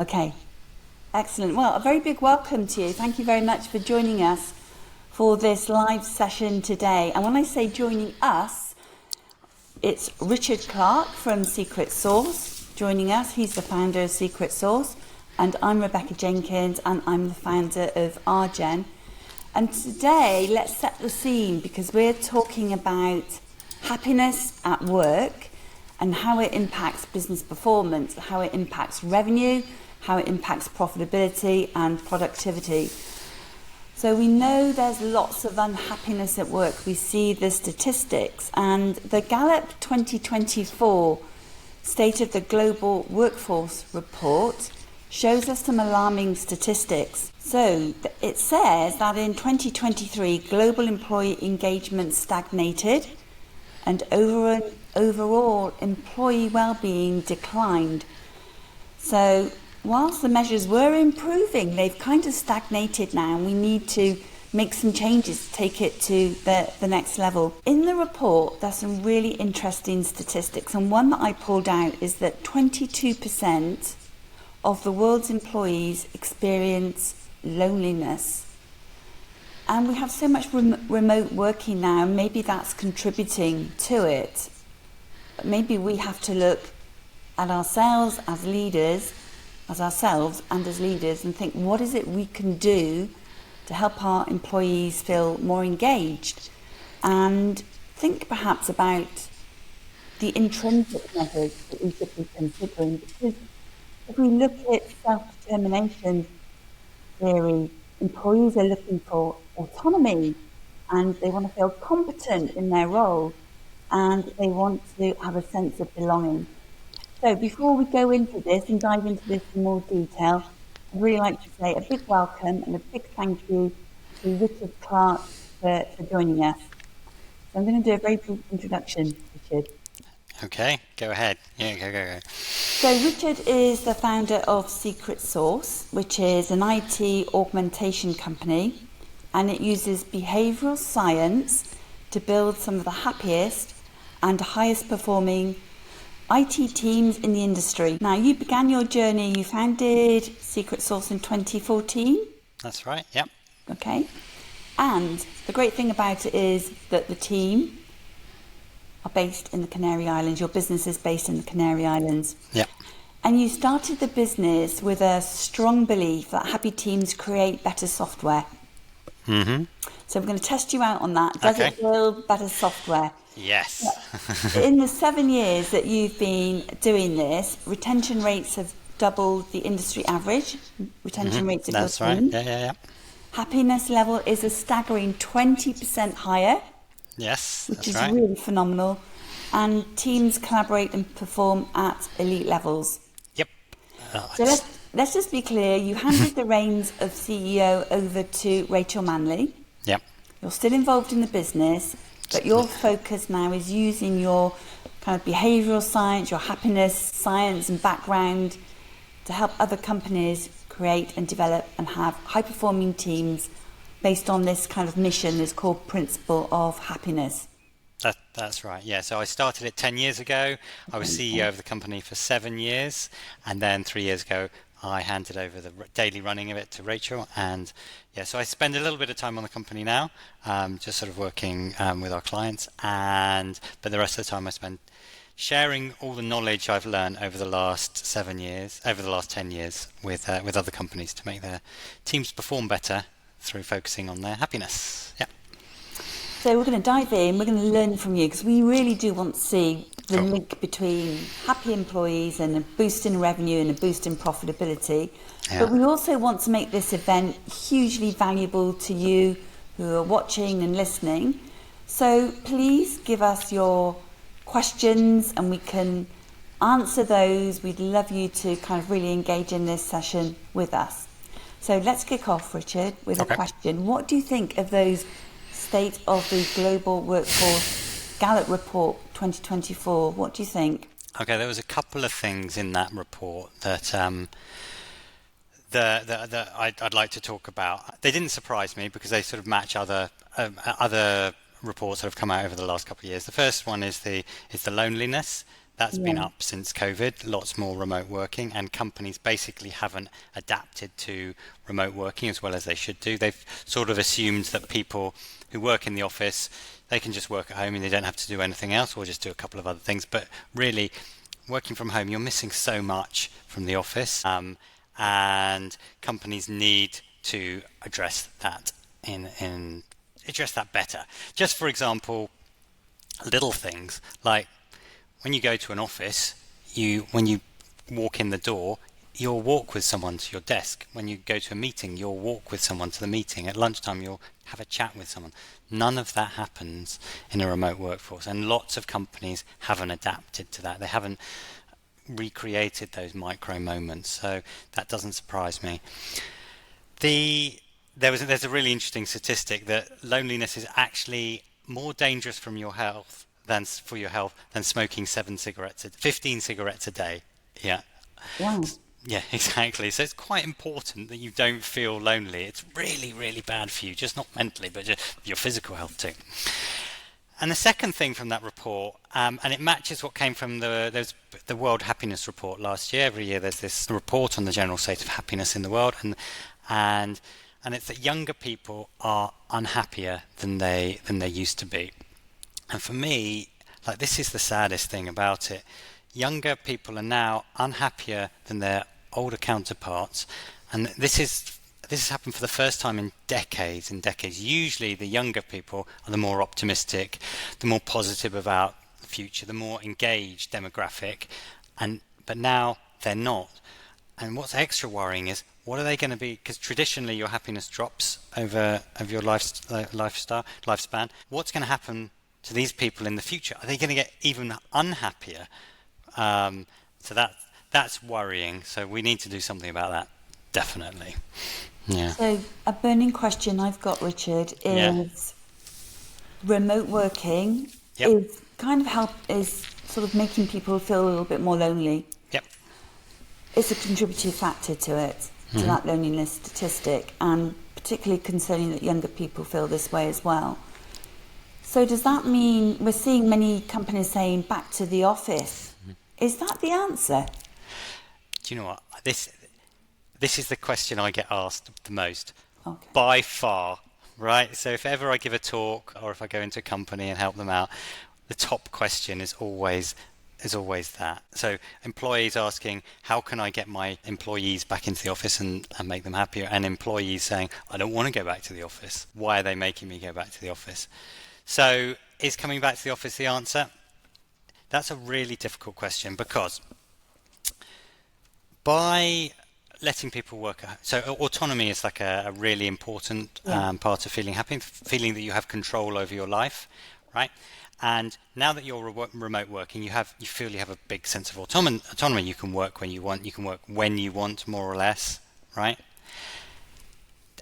Okay, excellent. Well, a very big welcome to you. Thank you very much for joining us for this live session today. And when I say joining us, it's Richard Clarke from Secret Sauce joining us. He's the founder of Secret Sauce. And I'm Rebecca Jenkins, and I'm the founder of Argen. And today, let's set the scene because we're talking about happiness at work and how it impacts business performance, how it impacts revenue, how it impacts profitability and productivity. So we know there's lots of unhappiness at work. We see the statistics, and the Gallup 2024 State of the Global Workforce report shows us some alarming statistics. So it says that in 2023, global employee engagement stagnated and overall employee well-being declined. So whilst the measures were improving, they've kind of stagnated now, and we need to make some changes to take it to the next level. In the report, there's some really interesting statistics, and one that I pulled out is that 22% of the world's employees experience loneliness. And we have so much remote working now, maybe that's contributing to it. But maybe we have to look at ourselves as leaders, and think, what is it we can do to help our employees feel more engaged? And think perhaps about the intrinsic measures that we should be considering, because if we look at self-determination theory, employees are looking for autonomy, and they want to feel competent in their role, and they want to have a sense of belonging. So before we go into this and dive into this in more detail, I'd really like to say a big welcome and a big thank you to Richard Clarke for joining us. So I'm going to do a very brief introduction, Richard. Okay, go ahead. Yeah, go. So Richard is the founder of Secret Sauce, which is an IT augmentation company, and it uses behavioural science to build some of the happiest and highest performing IT teams in the industry. Now, you began your journey, you founded Secret Sauce in 2014? That's right, yep. Okay. And the great thing about it is that the team are based in the Canary Islands. Your business is based in the Canary Islands. Yep. And you started the business with a strong belief that happy teams create better software. Mm-hmm. So we're going to test you out on that. Does it build better software? Yes. In the 7 years that you've been doing this, retention rates have doubled the industry average. Retention rates of That's your right. team. Yeah. Happiness level is a staggering 20% higher. Yes, which that's is right. really phenomenal. And teams collaborate and perform at elite levels. Yep. So let's just be clear. You handed the reins of CEO over to Rachel Manley. Yep. You're still involved in the business, but your focus now is using your kind of behavioural science, your happiness science and background to help other companies create and develop and have high-performing teams based on this kind of mission, this core principle of happiness. That's right, yeah. So I started it 10 years ago. I was CEO of the company for 7 years, and then 3 years ago I handed over the daily running of it to Rachel. And yeah, so I spend a little bit of time on the company now, just sort of working with our clients, but the rest of the time I spend sharing all the knowledge I've learned over the last 10 years with other companies to make their teams perform better through focusing on their happiness. Yeah. So we're going to dive in, we're going to learn from you, because we really do want to see the link between happy employees and a boost in revenue and a boost in profitability. Yeah. But we also want to make this event hugely valuable to you who are watching and listening. So please give us your questions and we can answer those. We'd love you to kind of really engage in this session with us. So let's kick off, Richard, with a question. What do you think of those State of the Global Workforce Gallup Report 2024? What do you think? Okay, there was a couple of things in that report that I'd like to talk about. They didn't surprise me because they sort of match other reports that have come out over the last couple of years. The first one is the loneliness. That's been Yeah. up since COVID, lots more remote working, and companies basically haven't adapted to remote working as well as they should do. They've sort of assumed that people who work in the office, they can just work at home and they don't have to do anything else or just do a couple of other things. But really, working from home, you're missing so much from the office, and companies need to address that in address that better. Just for example, little things like when you go to an office, when you walk in the door, you'll walk with someone to your desk. When you go to a meeting, you'll walk with someone to the meeting. At lunchtime, you'll have a chat with someone. None of that happens in a remote workforce, and lots of companies haven't adapted to that. They haven't recreated those micro moments, so that doesn't surprise me. There's a really interesting statistic that loneliness is actually more dangerous from your health than for your health than smoking 15 cigarettes a day. Yeah. Wow. Yeah, exactly. So it's quite important that you don't feel lonely. It's really, really bad for you, just not mentally, but just your physical health too. And the second thing from that report, and it matches what came from there's the World Happiness Report last year. Every year there's this report on the general state of happiness in the world, and it's that younger people are unhappier than they used to be. And for me, like, this is the saddest thing about it. Younger people are now unhappier than their older counterparts, and this has happened for the first time in decades. Usually the younger people are the more optimistic, the more positive about the future, the more engaged demographic, but now they're not. And what's extra worrying is, what are they going to be? Because traditionally your happiness drops over your lifespan. What's going to happen to these people in the future? Are they going to get even unhappier? So that's worrying. So we need to do something about that, definitely. Yeah. So a burning question I've got, Richard, is remote working Yep. is sort of making people feel a little bit more lonely. Yep. It's a contributing factor to it, to that loneliness statistic, and particularly concerning that younger people feel this way as well. So does that mean we're seeing many companies saying back to the office? Is that the answer? Do you know what? This is the question I get asked the most, Okay. by far, right? So if ever I give a talk or if I go into a company and help them out, the top question is always that. So employees asking, how can I get my employees back into the office and make them happier? And employees saying, I don't want to go back to the office. Why are they making me go back to the office? So is coming back to the office the answer? That's a really difficult question, because by letting people work at home, so autonomy is like a really important part of feeling happy, feeling that you have control over your life, right? And now that you're remote working, you feel you have a big sense of autonomy. You can work when you want. You can work when you want, more or less, right?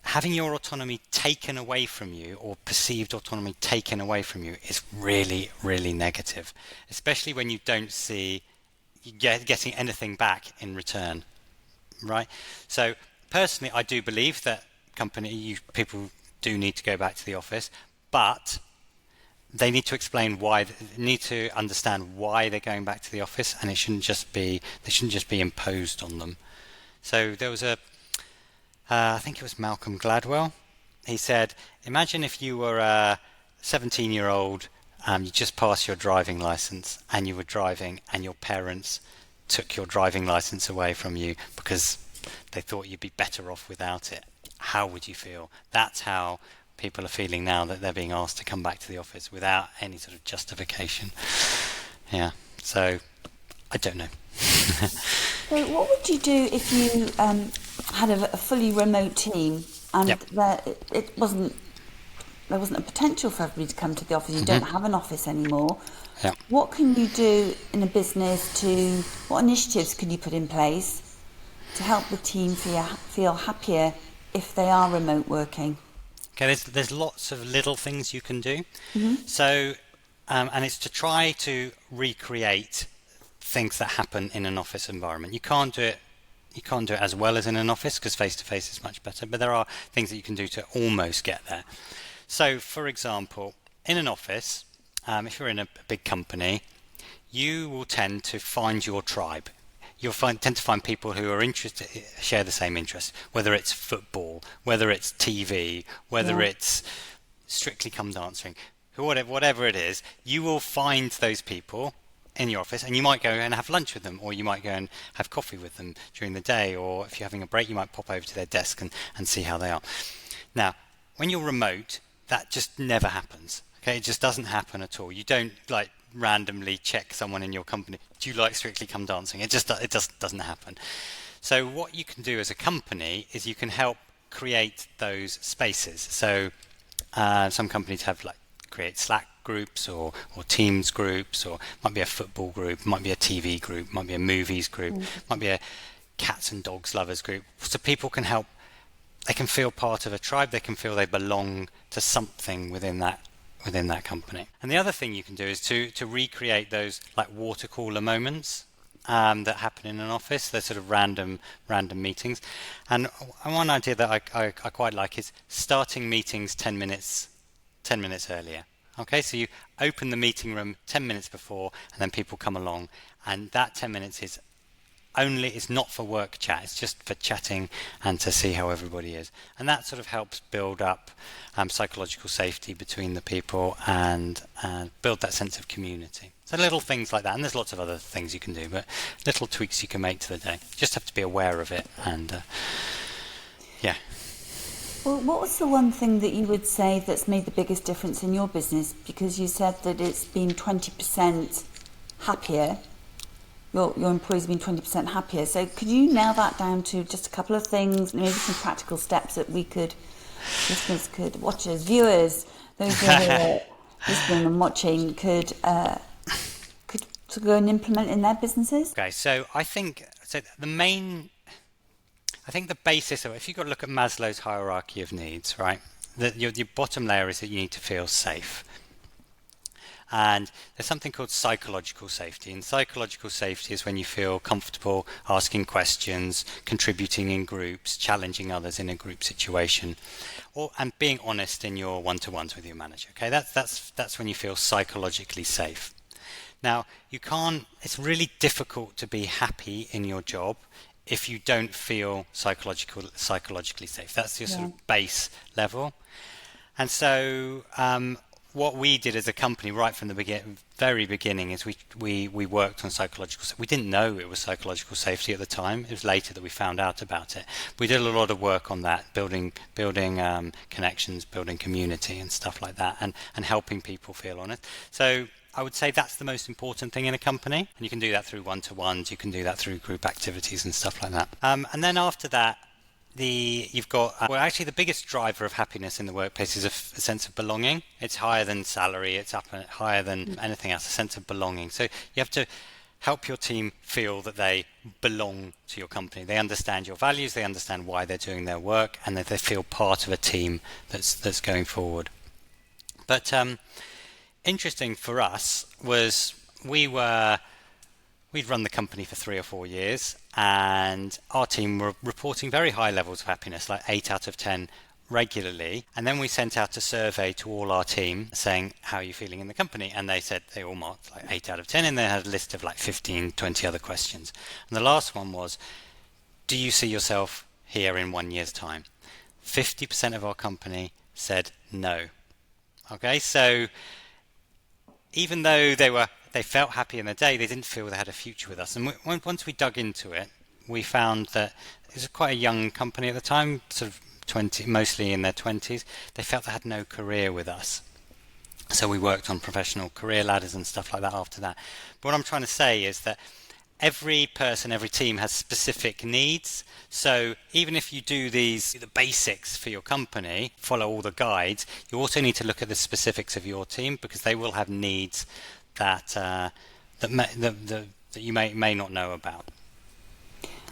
Having your autonomy taken away from you, or perceived autonomy taken away from you, is really, really negative, especially when you don't see you getting anything back in return, right? So personally, I do believe that people do need to go back to the office, but they need to explain why. They need to understand why they're going back to the office, and they shouldn't just be imposed on them. So there was I think it was Malcolm Gladwell. He said, imagine if you were a 17-year-old, you just passed your driving license, and you were driving, and your parents took your driving license away from you because they thought you'd be better off without it. How would you feel? That's how people are feeling now, that they're being asked to come back to the office without any sort of justification. Yeah, so I don't know. So what would you do if you had a fully remote team and there wasn't a potential for everybody to come to the office? You don't have an office anymore. Yeah. What can you do in a business what initiatives can you put in place to help the team feel happier if they are remote working? Okay, there's lots of little things you can do. So, and it's to try to recreate things that happen in an office environment. You can't do it as well as in an office, because face-to-face is much better, but there are things that you can do to almost get there. So, for example, in an office, if you're in a big company, you will tend to find your tribe. Tend to find people who are interested, share the same interests, whether it's football, whether it's TV, whether Yeah. it's Strictly Come Dancing, whatever it is. You will find those people in your office, and you might go and have lunch with them, or you might go and have coffee with them during the day, or if you're having a break, you might pop over to their desk and see how they are. Now, when you're remote, that just never happens. Okay, it just doesn't happen at all. You don't like randomly check someone in your company, do you like Strictly Come Dancing? It just doesn't happen. So what you can do as a company is you can help create those spaces. So some companies have like create Slack groups or Teams groups, or might be a football group, might be a TV group, might be a movies group, might be a cats and dogs lovers group. So people can help. They can feel part of a tribe. They can feel they belong to something within that company. And the other thing you can do is to recreate those like water cooler moments that happen in an office. They're sort of random meetings. And one idea that I quite like is starting meetings 10 minutes earlier. Okay, so you open the meeting room 10 minutes before, and then people come along, and that 10 minutes is it's not for work chat, it's just for chatting and to see how everybody is. And that sort of helps build up psychological safety between the people and build that sense of community. So little things like that, and there's lots of other things you can do, but little tweaks you can make to the day. You just have to be aware of it, and yeah. Well, what was the one thing that you would say that's made the biggest difference in your business? Because you said that it's been 20% happier. Your employees have been 20% happier. So could you nail that down to just a couple of things, maybe some practical steps that listeners could, watchers, viewers, those who are listening and watching could go and implement in their businesses? Okay, so I think the basis of it, if you've got to look at Maslow's hierarchy of needs, right, your bottom layer is that you need to feel safe. And there's something called psychological safety. And psychological safety is when you feel comfortable asking questions, contributing in groups, challenging others in a group situation, and being honest in your one-to-ones with your manager. Okay, that's when you feel psychologically safe. Now, it's really difficult to be happy in your job if you don't feel psychologically safe. That's your sort of base level. And so what we did as a company right from the very beginning is we worked on psychological safety. We didn't know it was psychological safety at the time. It was later that we found out about it. We did a lot of work on that, building connections, building community and stuff like that, and helping people feel honest. So I would say that's the most important thing in a company, and you can do that through one-to-ones, you can do that through group activities and stuff like that. And then after that, you've got actually the biggest driver of happiness in the workplace is a sense of belonging. It's higher than salary, it's higher than anything else, a sense of belonging. So you have to help your team feel that they belong to your company. They understand your values, they understand why they're doing their work, and that they feel part of a team that's going forward. But interesting for us was we'd run the company for 3 or 4 years, and our team were reporting very high levels of happiness, like 8 out of 10 regularly. And then we sent out a survey to all our team saying, how are you feeling in the company? And they said they all marked like 8 out of 10, and they had a list of like 15, 20 other questions. And the last one was, do you see yourself here in 1 year's time? 50% of our company said no. Okay, so even though they felt happy in the day, they didn't feel they had a future with us. And once we dug into it, we found that it was quite a young company at the time, sort of 20, mostly in their 20s. They felt they had no career with us. So we worked on professional career ladders and stuff like that after that. But what I'm trying to say is that every person, every team has specific needs. So even if you do the basics for your company, follow all the guides, you also need to look at the specifics of your team, because they will have needs that you may not know about.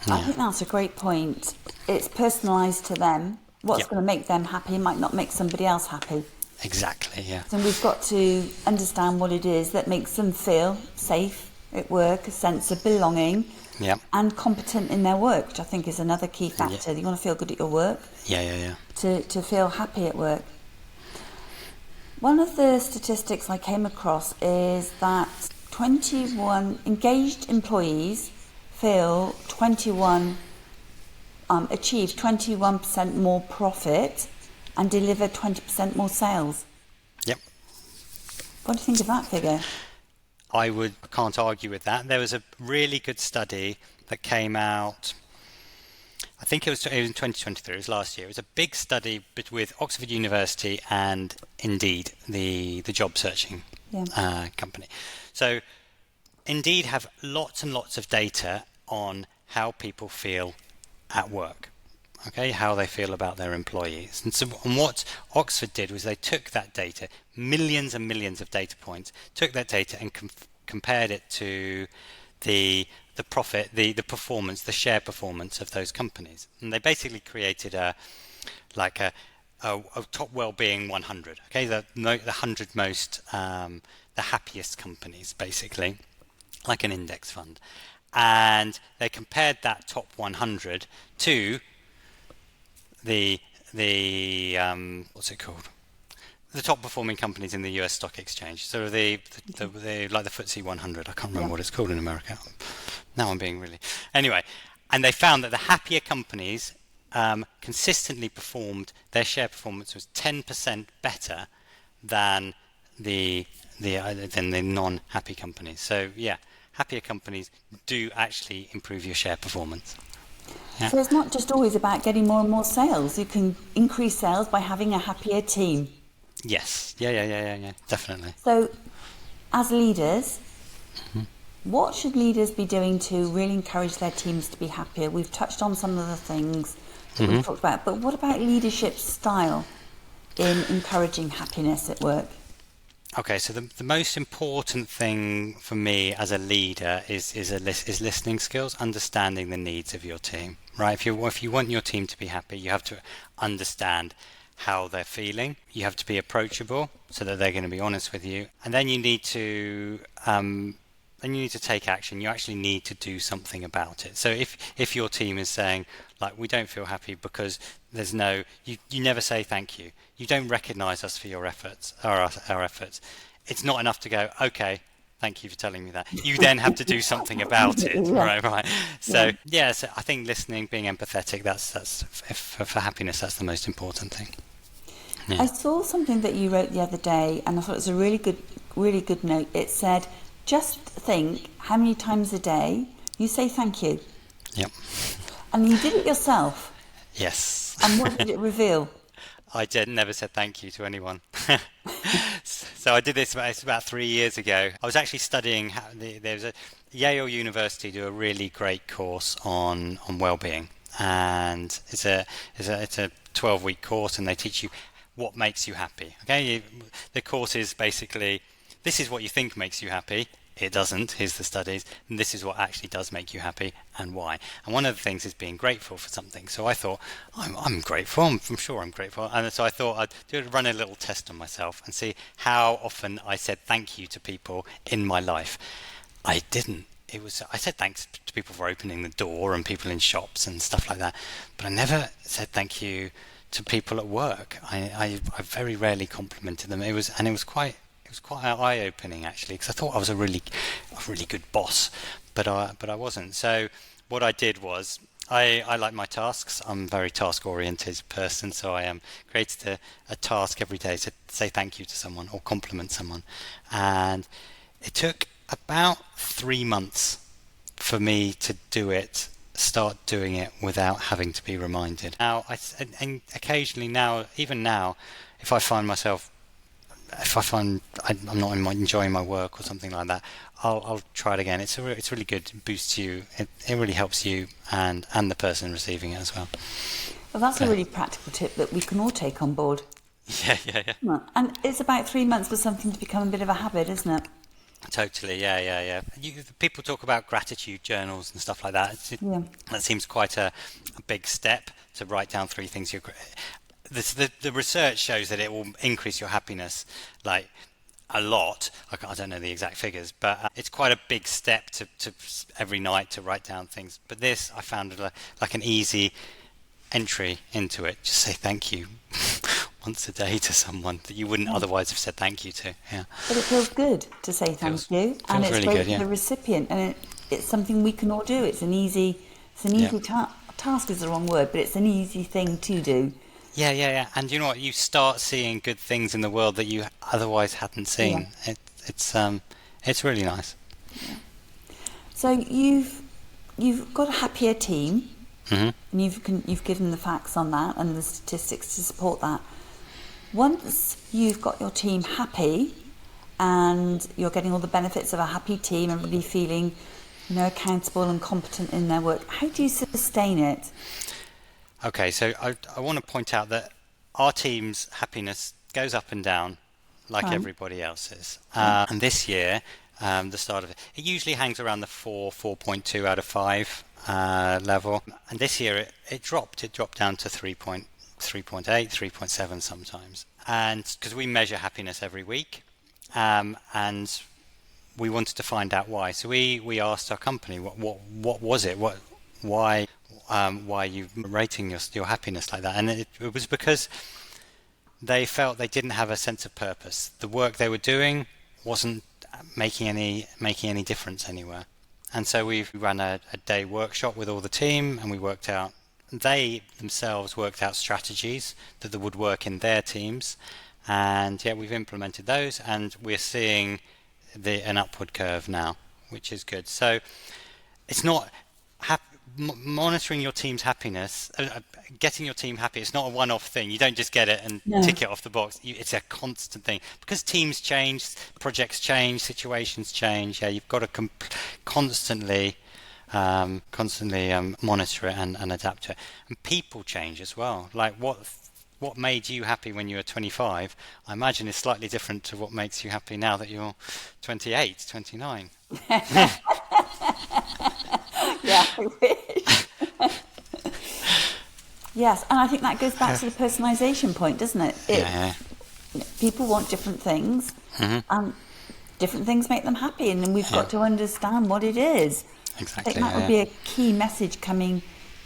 I think that's a great point. It's personalised to them. What's going to make them happy might not make somebody else happy. Exactly, yeah. So we've got to understand what it is that makes them feel safe at work, a sense of belonging, and competent in their work, which I think is another key factor. You want to feel good at your work. To feel happy at work. One of the statistics I came across is that 21 engaged employees feel 21 achieve 21% more profit and deliver 20% more sales. Yep. What do you think of that figure? Can't argue with that. There was a really good study that came out, I think it was in 2023, it was last year. It was a big study with Oxford University and Indeed, the job searching company. So Indeed have lots and lots of data on how people feel at work, okay, how they feel about their employees. And what Oxford did was they took that data, millions and millions of data points, took that data and compared it to the profit, the performance, the share performance of those companies. And they basically created a top wellbeing 100, okay, the 100 most, the happiest companies, basically, like an index fund. And they compared that top 100 to the what's it called? The top performing companies in the US stock exchange. So the like the FTSE 100. I can't remember what it's called in America. Now I'm being really... Anyway, and they found that the happier companies consistently performed, their share performance was 10% better than the non-happy companies. So yeah, happier companies do actually improve your share performance. Yeah. So it's not just always about getting more and more sales. You can increase sales by having a happier team. Yes. Yeah, definitely. So as leaders, what should leaders be doing to really encourage their teams to be happier? We've touched on some of the things that we've talked about, but what about leadership style in encouraging happiness at work? Okay, so the most important thing for me as a leader is listening skills, understanding the needs of your team, right? If you want your team to be happy, you have to understand how they're feeling. You have to be approachable so that they're going to be honest with you, and then you need to take action. You actually need to do something about it. So if your team is saying, like, we don't feel happy because there's no, you never say thank you. You don't recognise us for your efforts, or our efforts. It's not enough to go, okay, thank you for telling me that. You then have to do something about it, right? So so I think listening, being empathetic, that's for happiness, that's the most important thing. Yeah. I saw something that you wrote the other day, and I thought it was a really good note. It said, just think how many times a day you say thank you. Yep. And you did it yourself. Yes. And what did it reveal? I never said thank you to anyone. So I did this about 3 years ago. I was actually studying. There's a Yale University do a really great course on wellbeing, and it's a 12-week course, and they teach you what makes you happy. Okay, the course is basically, this is what you think makes you happy. It doesn't. Here's the studies. And this is what actually does make you happy and why. And one of the things is being grateful for something. So I thought, I'm grateful. I'm sure I'm grateful. And so I thought I'd run a little test on myself and see how often I said thank you to people in my life. I didn't. I said thanks to people for opening the door and people in shops and stuff like that. But I never said thank you to people at work. I very rarely complimented them. It was quite eye-opening, actually, because I thought I was a really good boss, but I wasn't. So what I did was I like my tasks. I'm a very task-oriented person, so I created a task every day to say thank you to someone or compliment someone, and it took about 3 months for me to start doing it without having to be reminded. Now, and occasionally now, even now, if I find I'm not enjoying my work or something like that, I'll try it again. It's really good. It boosts you. It really helps you and the person receiving it as well. Well, that's a really practical tip that we can all take on board. Yeah. And it's about 3 months for something to become a bit of a habit, isn't it? Totally, yeah. People talk about gratitude journals and stuff like that. That seems quite a big step to write down 3 things you're grateful. The research shows that it will increase your happiness like a lot. I don't know the exact figures, but it's quite a big step to every night to write down things. But this, I found like an easy entry into it. Just say thank you once a day to someone that you wouldn't otherwise have said thank you to. Yeah, But it feels good to say thank you, and feels it's really great good. for Yeah, the recipient, and it's something we can all do. It's an yeah. easy task is the wrong word, but it's an easy thing to do. Yeah. And you know what? You start seeing good things in the world that you otherwise hadn't Yeah, seen. It's really nice. yeah. So you've got a happier team, Hmm. and you've given the facts on that and the statistics to support that. Once you've got your team happy, and you're getting all the benefits of a happy team, everybody feeling, accountable and competent in their work, how do you sustain it? Okay, so I want to point out that our team's happiness goes up and down like Right. everybody else's. Yeah. And this year, the start of it usually hangs around the 4.2 out of 5 level. And this year it dropped. It dropped down to 3.8, 3.7 sometimes. And because we measure happiness every week, and we wanted to find out why. So we asked our company, what was it? Why are you rating your happiness like that? And it was because they felt they didn't have a sense of purpose. The work they were doing wasn't making any difference anywhere. And so we ran a day workshop with all the team, and they themselves worked out strategies that would work in their teams. And yeah, we've implemented those, and we're seeing an upward curve now, which is good. So it's not monitoring your team's happiness, getting your team happy. It's not a one-off thing. You don't just get it and No. tick it off the box. It's a constant thing because teams change, projects change, situations change. Yeah, you've got to constantly monitor it and adapt to it. And people change as well. Like what made you happy when you were 25, I imagine is slightly different to what makes you happy now that you're 28, 29. Yeah, I wish. Yes, and I think that goes back to the personalisation point, doesn't it? Yeah. People want different things, Hmm. and different things make them happy, and then we've got to understand what it is. Exactly. I think that would be a key message coming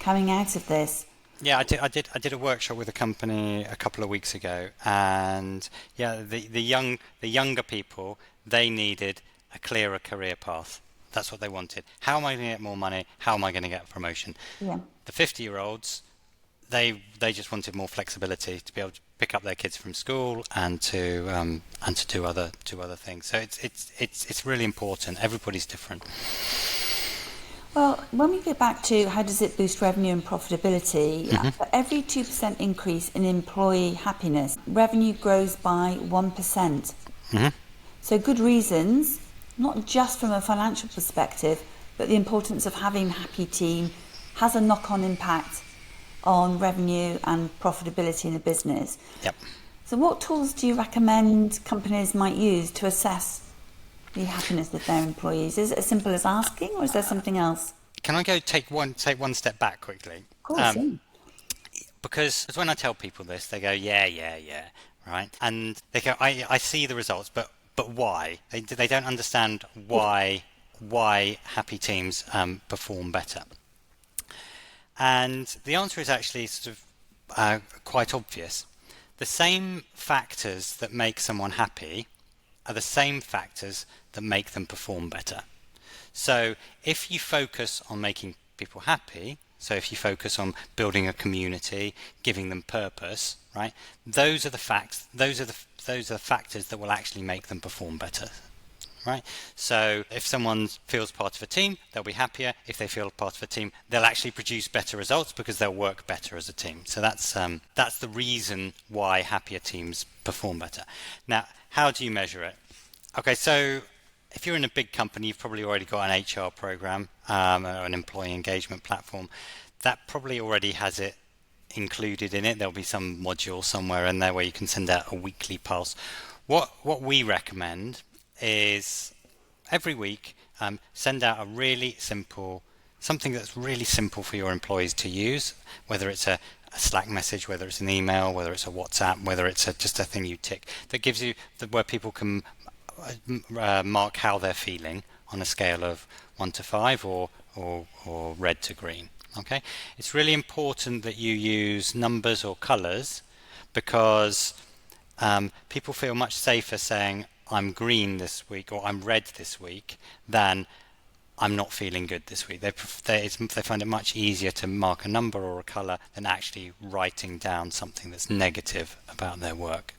out of this. Yeah, I did a workshop with a company a couple of weeks ago, and yeah, the younger people, they needed a clearer career path. That's what they wanted. How am I going to get more money? How am I going to get a promotion? Yeah. The 50-year-olds, they just wanted more flexibility to be able to pick up their kids from school and to do other things. So it's really important. Everybody's different. Well, when we get back to how does it boost revenue and profitability, for every 2% increase in employee happiness, revenue grows by 1%. Hmm. So good reasons, not just from a financial perspective, but the importance of having a happy team has a knock-on impact on revenue and profitability in the business. Yep. So what tools do you recommend companies might use to assess the happiness of their employees? Is it as simple as asking, or is there something else? Can I go take one step back quickly? Of course, yeah. Because when I tell people this, they go, yeah, right? And they go, I see the results, but why? They don't understand why happy teams perform better. And the answer is actually sort of quite obvious. The same factors that make someone happy are the same factors that make them perform better. So if you focus on making people happy, so if you focus on building a community, giving them purpose, right? Those are the facts. Those are the factors that will actually make them perform better, right? So if someone feels part of a team, they'll be happier. If they feel part of a team, they'll actually produce better results because they'll work better as a team. So that's the reason why happier teams perform better. Now, how do you measure it? Okay, so if you're in a big company, you've probably already got an HR program or an employee engagement platform that probably already has it included in it. There'll be some module somewhere in there where you can send out a weekly pulse. What we recommend is every week send out something that's really simple for your employees to use, whether it's a Slack message, whether it's an email, whether it's a WhatsApp, whether it's just a thing you tick that gives you where people can mark how they're feeling on a scale of 1 to 5 or red to green. Okay, it's really important that you use numbers or colours because people feel much safer saying I'm green this week or I'm red this week than I'm not feeling good this week. They find it much easier to mark a number or a colour than actually writing down something that's negative about their work.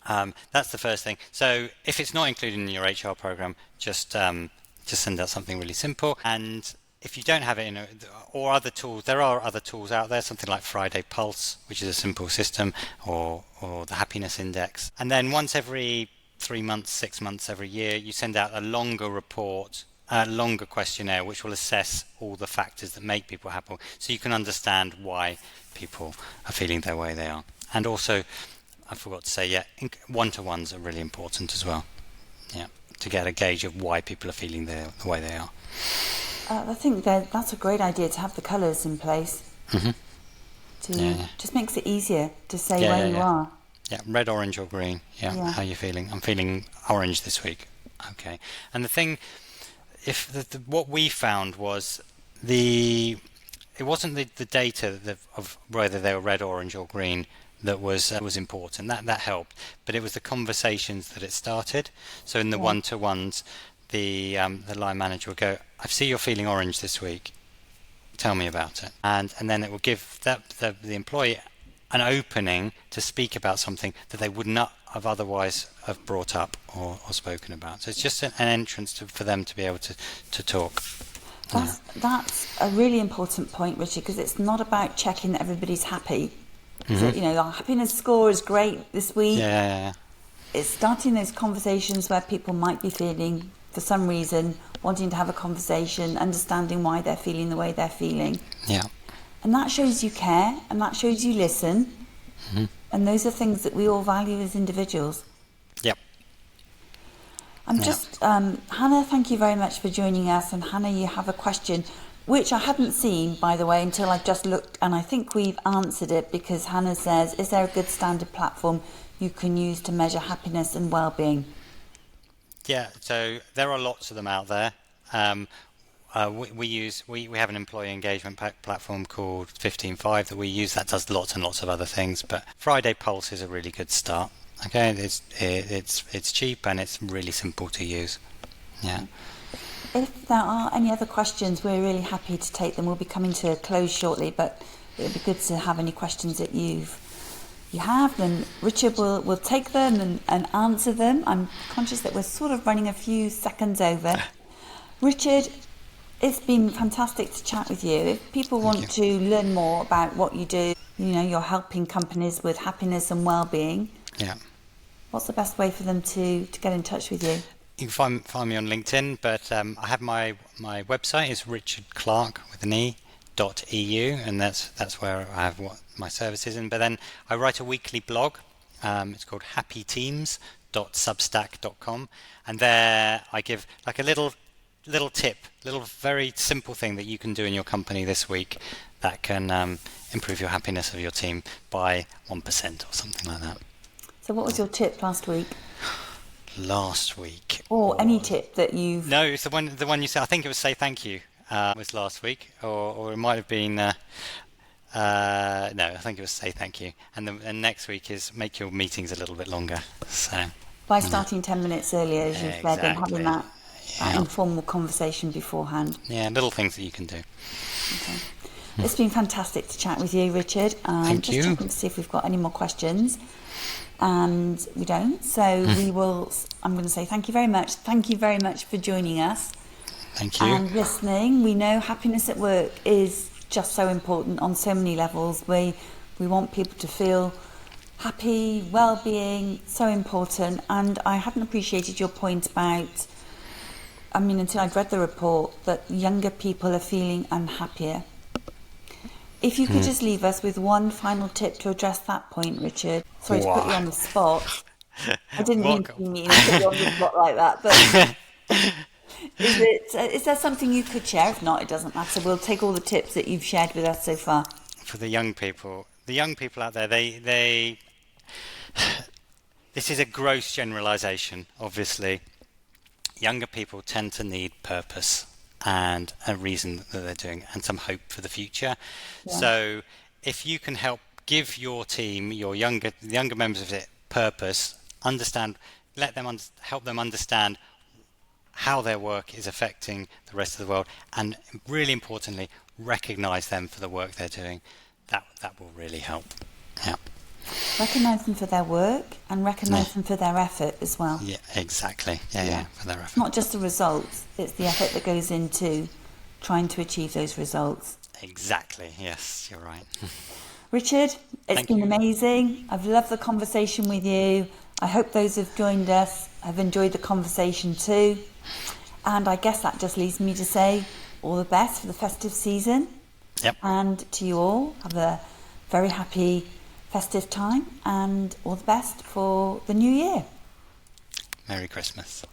That's the first thing. So if it's not included in your HR program, just send out something really simple. And if you don't have it or other tools, there are other tools out there, something like Friday Pulse, which is a simple system, or the Happiness Index. And then once every 3 months, 6 months, every year, you send out a longer report, a longer questionnaire, which will assess all the factors that make people happy, so you can understand why people are feeling the way they are. And also, I forgot to say, one-to-ones are really important as well. Yeah, to get a gauge of why people are feeling the way they are. I think that's a great idea to have the colours in place. Just makes it easier to say where you are. Yeah, red, orange, or green. Yeah, how are you feeling? I'm feeling orange this week. Okay, and the thing, what we found was it wasn't the data of whether they were red, orange, or green that was important. That helped, but it was the conversations that it started. So in the one-to-ones, the line manager would go, "I see you're feeling orange this week. Tell me about it." And then it will give the employee an opening to speak about something that they would not have otherwise have brought up or spoken about. So it's just an entrance for them to be able to talk. That's a really important point, Richard, because it's not about checking that everybody's happy. So, our happiness score is great this week. It's starting those conversations where people might be feeling, for some reason, wanting to have a conversation, understanding why they're feeling the way they're feeling. And that shows you care, and that shows you listen. And those are things that we all value as individuals. Hannah, thank you very much for joining us. And Hannah, you have a question, which I hadn't seen, by the way, until I just looked, and I think we've answered it, because Hannah says, is there a good standard platform you can use to measure happiness and well-being? Yeah, so there are lots of them out there. We have an employee engagement platform called 15.5 that we use that does lots and lots of other things, but Friday Pulse is a really good start. Okay, it's cheap and it's really simple to use. If there are any other questions, we're really happy to take them. We'll be coming to a close shortly, but it would be good to have any questions that you have. Then Richard will take them and answer them. I'm conscious that we're sort of running a few seconds over. Richard, it's been fantastic to chat with you. If people want to learn more about what you do, you're helping companies with happiness and well-being. What's the best way for them to get in touch with you? You can find me on LinkedIn, but I have my website is richardclarke with an e.eu, and that's where I have my services in. But then I write a weekly blog. It's called happyteams.substack.com, and there I give like a little tip, little very simple thing that you can do in your company this week that can improve your happiness of your team by 1% or something like that. So what was your tip last week? Or any tip that you've... No, it's the one you said. I think it was say thank you was last week, or it might have been... no, I think it was say thank you. And next week is make your meetings a little bit longer. So by starting 10 minutes earlier, as you've said, and having that informal conversation beforehand. Yeah, little things that you can do. Okay. It's been fantastic to chat with you, Richard. Thank you. Just checking to see if we've got any more questions. And we don't. So we will... I'm going to say thank you very much. Thank you very much for joining us. Thank you. And listening. We know happiness at work is just so important on so many levels. We want people to feel happy, well-being, so important. And I hadn't appreciated your point about... until I'd read the report, that younger people are feeling unhappier. If you could just leave us with one final tip to address that point, Richard. Sorry to put you on the spot. I didn't mean to be mean and put you on the spot like that, but is there something you could share? If not, it doesn't matter. We'll take all the tips that you've shared with us so far. For the young people out there, they this is a gross generalisation, obviously. Younger people tend to need purpose and a reason that they're doing and some hope for the future. So if you can help give your team, the younger members of it, purpose. Understand, help them understand how their work is affecting the rest of the world, and really importantly, recognise them for the work they're doing. That will really help. Yeah. Recognise them for their work and recognise them for their effort as well. Yeah, exactly. Yeah, for their effort. Not just the results, it's the effort that goes into trying to achieve those results. Exactly. Yes, you're right. Richard, it's been amazing. I've loved the conversation with you. I hope those who've joined us have enjoyed the conversation too. And I guess that just leaves me to say all the best for the festive season. Yep. And to you all, have a very happy festive time and all the best for the new year. Merry Christmas.